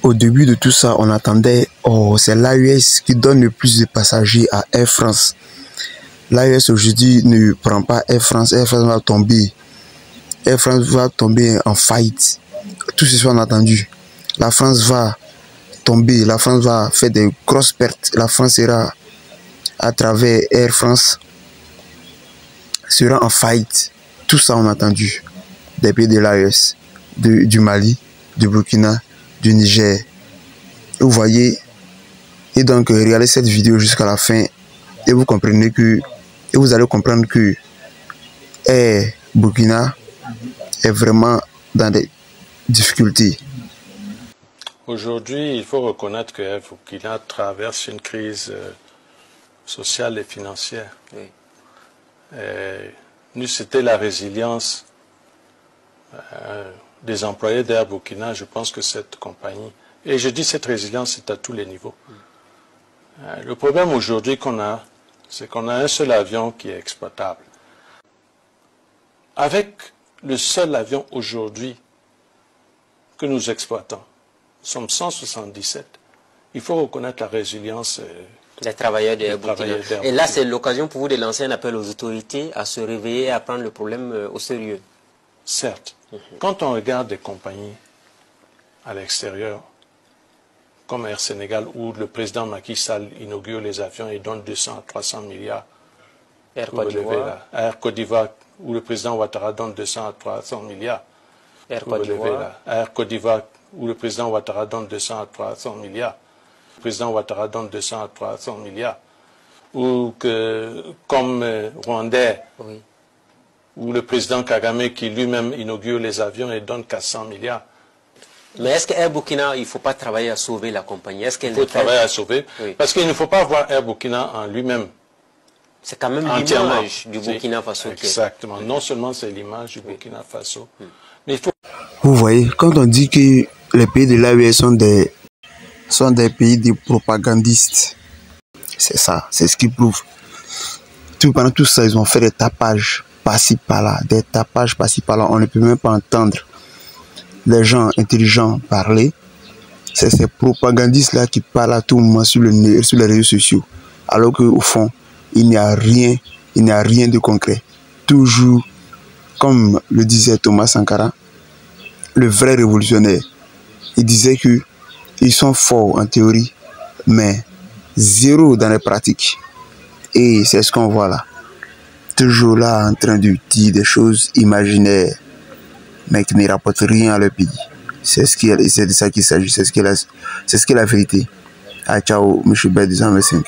au début de tout ça, on attendait, oh, c'est l'AES qui donne le plus de passagers à Air France. L'AES aujourd'hui ne prend pas Air France va tomber. Air France va tomber en faillite. Tout ce qu'on a entendu. La France va tomber, la France va faire des grosses pertes. La France sera, à travers Air France, sera en faillite. Tout ça on a entendu. Des pays de l'AES, du Mali, du Burkina, du Niger. Vous voyez, et donc regardez cette vidéo jusqu'à la fin et vous comprenez que, et vous allez comprendre que Air Burkina est vraiment dans des difficultés. Aujourd'hui, il faut reconnaître que Air Burkina traverse une crise sociale et financière. Oui. C'était la résilience des employés d'Air Burkina, je pense que cette compagnie, et je dis cette résilience, c'est à tous les niveaux. Le problème aujourd'hui qu'on a, c'est qu'on a un seul avion qui est exploitable. Avec le seul avion aujourd'hui que nous exploitons, nous sommes 177. Il faut reconnaître la résilience des travailleurs d'Air Burkina. Et là, c'est l'occasion pour vous de lancer un appel aux autorités à se réveiller et à prendre le problème au sérieux. Certes. Quand on regarde des compagnies à l'extérieur, comme Air Sénégal, où le président Macky Sall inaugure les avions et donne 200 à 300 milliards. Air Côte d'Ivoire. Air Côte d'Ivoire, où le président Ouattara donne 200 à 300 milliards. Air Côte d'Ivoire. Air Côte d'Ivoire, où le président Ouattara donne 200 à 300 milliards. Le président Ouattara donne 200 à 300 milliards. Ou que, comme Rwandais, oui, où le président Kagame, qui lui-même inaugure les avions et donne 400 milliards. Mais est-ce qu'Air Burkina, il ne faut pas travailler à sauver la compagnie? Il faut travailler à sauver, oui, parce qu'il ne faut pas voir Air Burkina en lui-même. C'est quand même l'image du Burkina Faso. Exactement. Non seulement c'est l'image du Burkina Faso, mais il faut... Vous voyez, quand on dit que les pays de l'AES sont des pays de propagandistes, c'est ça, c'est ce qu'ils prouvent. Pendant tout ça, ils ont fait des tapages par-ci par-là, des tapages par-ci par-là. On ne peut même pas entendre les gens intelligents parler. C'est ces propagandistes-là qui parlent à tout moment sur les réseaux sociaux. Alors qu'au fond, il n'y a rien de concret. Toujours, comme le disait Thomas Sankara, le vrai révolutionnaire, il disait qu'ils sont forts en théorie, mais zéro dans les pratiques. Et c'est ce qu'on voit là. Toujours là en train de dire des choses imaginaires, mais qui ne rapportent rien à leur pays. C'est de ça qu'il s'agit, c'est ce qui est la vérité. Ah, ciao, M. B225.